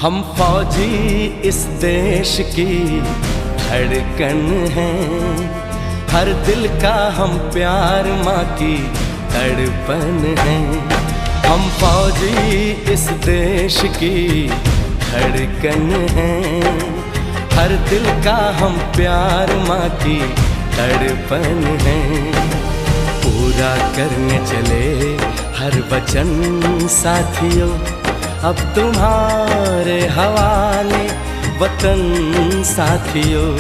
हम फौजी इस देश की धड़कन हैं, हर दिल का हम प्यार माँ की तड़पन हैं। हम फौजी इस देश की धड़कन हैं, हर दिल का हम प्यार माँ की तड़पन हैं। पूरा करने चले हर वचन साथियों, अब तुम्हारे हवाले वतन साथियों।